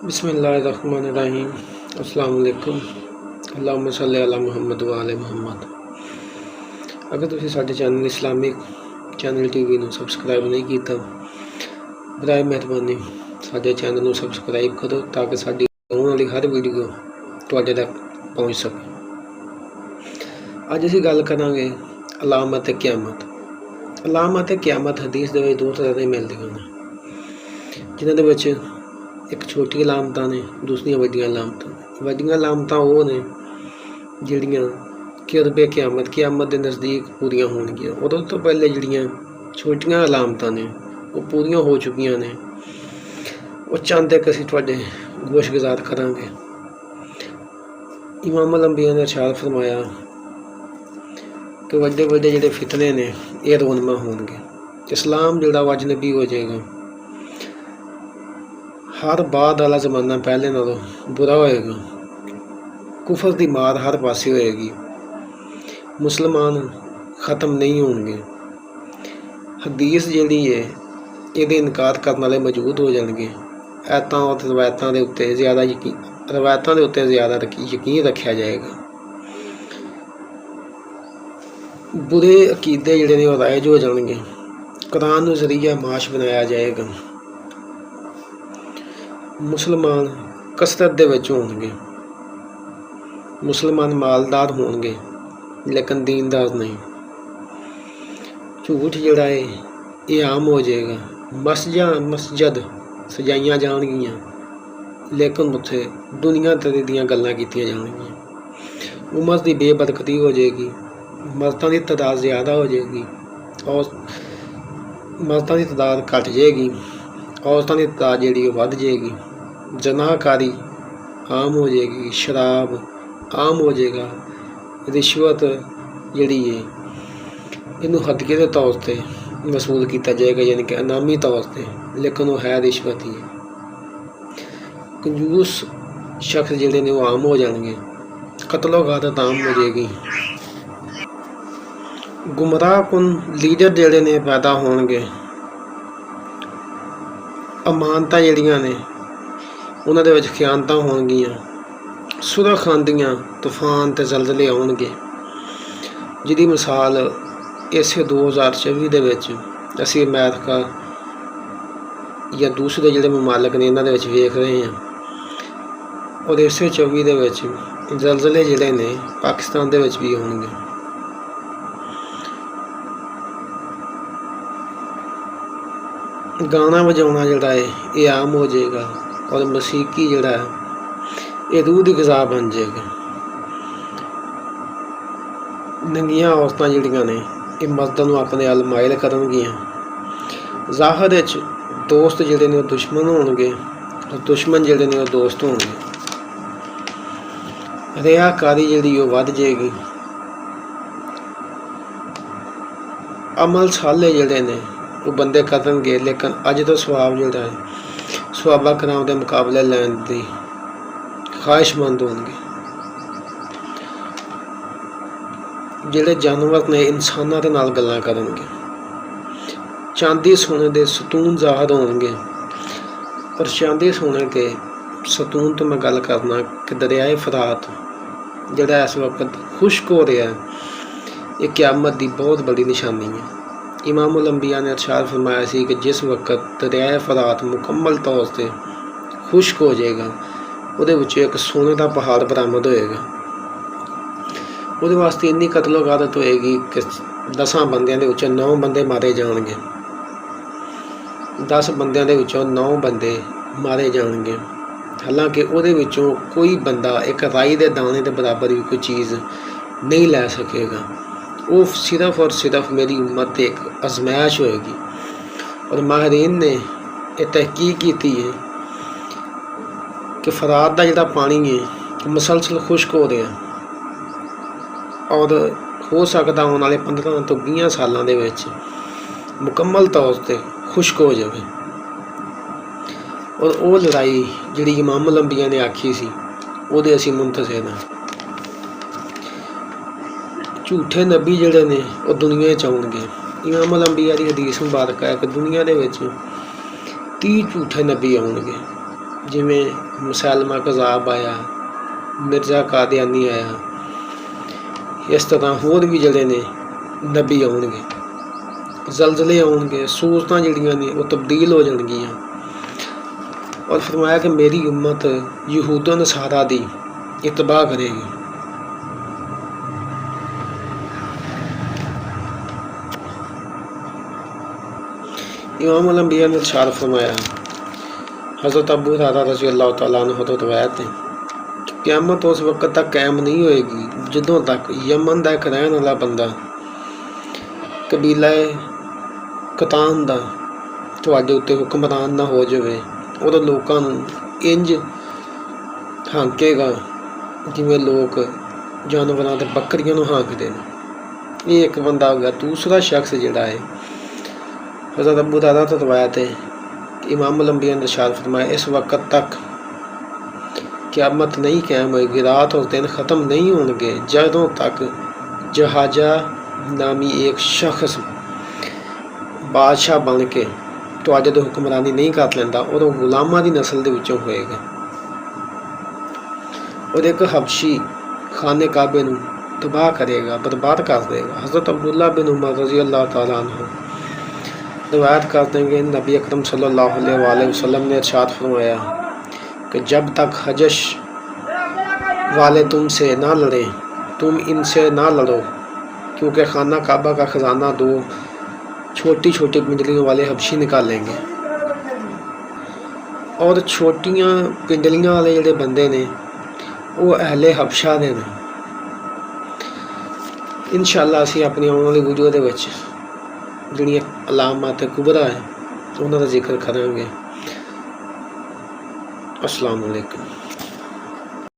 बिस्मिल्लाहिर्रहमानिर्रहीम। अस्सलाम वालेकुम। अल्लाहुम्मा सल्ली अला मुहम्मद व आले मुहम्मद। अगर तुसीं साडे चैनल इस्लामिक चैनल टीवी ਨੂੰ ਸਬਸਕ੍ਰਾਈਬ नहीं ਕੀਤਾ, ਬਰਾਏ ਮਿਹਰਬਾਨੀ ਸਾਡੇ ਚੈਨਲ ਨੂੰ ਸਬਸਕ੍ਰਾਈਬ ਕਰੋ ਤਾਂ ਕਿ ਸਾਡੀ ਆਉਣ ਵਾਲੀ ਹਰ ਵੀਡੀਓ ਤੁਹਾਡੇ ਤੱਕ ਪਹੁੰਚ ਸਕੇ। ਅੱਜ ਅਸੀਂ ਗੱਲ ਕਰਾਂਗੇ ਅਲਾਮਤ ਕਿਆਮਤ। ਅਲਾਮਤ ਕਿਆਮਤ ਹਦੀਸ ਦੇ ਵਿੱਚ ਦੋ ਤਰ੍ਹਾਂ ਦੇ ਮਿਲਦੀਆਂ ਨੇ, ਜਿਨ੍ਹਾਂ ਦੇ ਵਿੱਚ एक छोटी अलामत ने, दूसरिया वड्डियां अलामत। वड्डियां अलामत वो ने जिहड़ियां कि क्यामत के नज़दीक पूरियां होणगियां। उदों तो पहले जिहड़ियां छोटियां अलामत ने वो पूरियां हो चुकियां ने। वो चाहते कि असीं तुहाडे गोश गुजार करांगे। इमाम अल अंबिया ने इरशाद फरमाया कि वड्डे वड्डे जिहड़े फितने ने ये रोनमा होणगे। इस्लाम जिहड़ा अजनबी हो जाएगा। हर बाद वाला जमाना पहले नालों बुरा होएगा। कुफर की मार हर पासे होएगी। मुसलमान ख़त्म नहीं होंगे। हदीस जिहड़ी है ये इनकार करने वाले मौजूद हो जाएंगे। ऐतां और रवायतों के उत्ते ज़्यादा यकीन रखा जाएगा। बुरे अकीदे जिहड़े ने राइज हो जाएंगे। कुरान नूं ज़रिया माश बनाया जाएगा। मुसलमान कसरत दे विच होणगे। मुसलमान मालदार होणगे लेकिन दीनदार नहीं। झूठ जिहड़ा है ये आम हो जाएगा। मस्जिद सजाइयां जाणगियां लेकिन उत्थे दुनिया तरी दीयां गल्लां कीतियां जाणगियां। उमर की बेबरकती हो जाएगी। मर्दां की तादाद ज़्यादा हो जाएगी और मर्दां की तादाद घट जाएगी। औरतों की तादाद जिहड़ी वध जाएगी। जनाहकारी आम हो जाएगी। शराब आम हो जाएगा। रिश्वत जिहड़ी है इनू हदके के तौर पर वसूल किया जाएगा, यानी कि इनामी तौर पर, लेकिन वो है रिश्वत ही। कंजूस शख्स जिहड़े ने वो आम हो जाएंगे। कतलो गारत आम हो जाएगी। गुमराह कुन लीडर जिहड़े ने पैदा होणगे। अमानतां जिहड़ियां ने उन्हां दे विच खियानतां होणगियां। सुरख आंदियां तूफान ते जलजले आउणगे, जिहदी मिसाल इस 2024 दे विच असीं अमेरिका या दूसरे जिहड़े ममालक ने इन्हां दे विच वेख रहे हैं। और इस 24 दे विच जलजले जिहड़े ने पाकिस्तान दे विच भी आउणगे। गाना बजाना जिहड़ा है ये आम हो जाएगा और मसीकी जिहड़ा है ये रूह की ग़िज़ा बन जाएगा। नंगियां औरतां जिहड़ियां ने ये मर्दां नूं अपने अल माइल करनगियां। ज़ाहिर विच दोस्त जिहड़े ने दुश्मन होणगे और दुश्मन जिहड़े ने दोस्त होणगे। रियाकारी जिहड़ी वो वध जाएगी। अमल साले जिहड़े ने वो बंदे करनगे, लेकिन अज तो सवाब जिहड़ा है सवाबा कराम के मुकाबले लैण की ख्वाहिशमंद होंगे। जिहड़े जानवर ने इंसानां दे नाल गल्लां करनगे। चांदी सोने के सतून ज़ाहिर होंगे। पर चांदी सोने के सतून तो मैं गल करना कि दरियाए फरात जिहड़ा इस वक्त खुश्क हो रहा है, ये क्यामत की बहुत बड़ी निशानी है। इमाम अल अंबिया ने इरशाद फरमाया सी कि जिस वक्त दरियाए फरात मुकम्मल तौर पर खुश्क हो जाएगा, उहदे विचों एक सोने का पहाड़ बरामद होएगा। उहदे वास्ते इन्नी कतलो गारत होएगी कि 10 बंदियां दे विचों 9 बंदे मारे जाणगे। 10 बंदियां दे विचों 9 बंदे मारे जाणगे। हालांकि उहदे विचों कोई बंदा एक राई दे दाने के बराबर भी कोई चीज़ नहीं लै सकेगा। वो सिर्फ और सिर्फ मेरी उम्मत एक आजमाइश होएगी। और माहरीन ने यह तहकीक की है कि फरात का जिहड़ा पानी है मुसलसल खुश्क हो रहा और हो सकता आने वाले 15 तो 20 सालों के मुकम्मल तौर पर खुश्क हो जाए। और वो लड़ाई जिहड़ी इमाम अल अंबिया ने आखी सी उहदे असीं मुंतज़िर हां। झूठे नबी जिहड़े ने वो दुनिया च आउणगे। इमाम अल अंबिया की हदीस मुबारक है कि दुनिया दे विच 30 झूठे नबी आउणगे। जिमें मुसैलमा कज़ाब आया, मिर्ज़ा कादियानी आया, इस तरह होर भी जिहड़े ने नबी आउणगे, जलजले आउणगे, सूरतां जिहड़ियां ने वो तब्दील हो जाणगियां। और फरमाया कि मेरी उम्मत यहूदा नसारा दी इतबा करेगी। इमाम अल अंबिया ने इरशाद फरमाया, हज़रत अबू हुरैरा रज़ी अल्लाह तआला अन्हु तो रवायत है, क़यामत उस वक्त तक कायम नहीं होएगी जदों तक यमन का एक रहने वाला बंदा कबीला कतान का तुहाडे उत्ते हुक्मरान ना हो जाए और लोगों को इंज हाँकेगा जिमें लोग जानवरों ते बकरियां नूं हाँकदे ने। ये एक बंदा हो गया। दूसरा शख्स जिहड़ा है, हज़रत अबू हुरैरा तो रवायत है कि इमाम अल अंबिया ने इरशाद फरमाया, इस वक्त तक क़यामत नहीं कायम होएगी, रात और दिन ख़त्म नहीं होंगे जदों तक जहाजा नामी एक शख्स बादशाह बन के तुहाडे ते हुक्मरानी नहीं कर लैंदा और वो गुलामां दी नस्ल दे विचों होएगा। और एक हबशी खाने काबे नूं तबाह करेगा, बर्बाद कर देगा। हज़रत अब्दुल्ला बिन उमर रज़ी अल्लाह तआला अन्हु रिवायत कर देंगे, नबी अकरम सल्लल्लाहु अलैहि वसल्लम ने इरशाद फरमाया कि जब तक हजश वाले तुमसे ना लड़ें, तुम इनसे ना लड़ो, क्योंकि खाना काबा का ख़जाना दो छोटी छोटी पिंडलियों वाले हबशी निकालेंगे। और छोटियां पिंडलियां वाले जिहड़े बंदे ने वो अहले हबशा दे ने। इंशाअल्लाह असीं अपनी आने वाली वीडियो दे विच जिहड़ियां अलामात कुबरा है उन्हां दा जिक्र करांगे। अस्सलाम वालेकुम।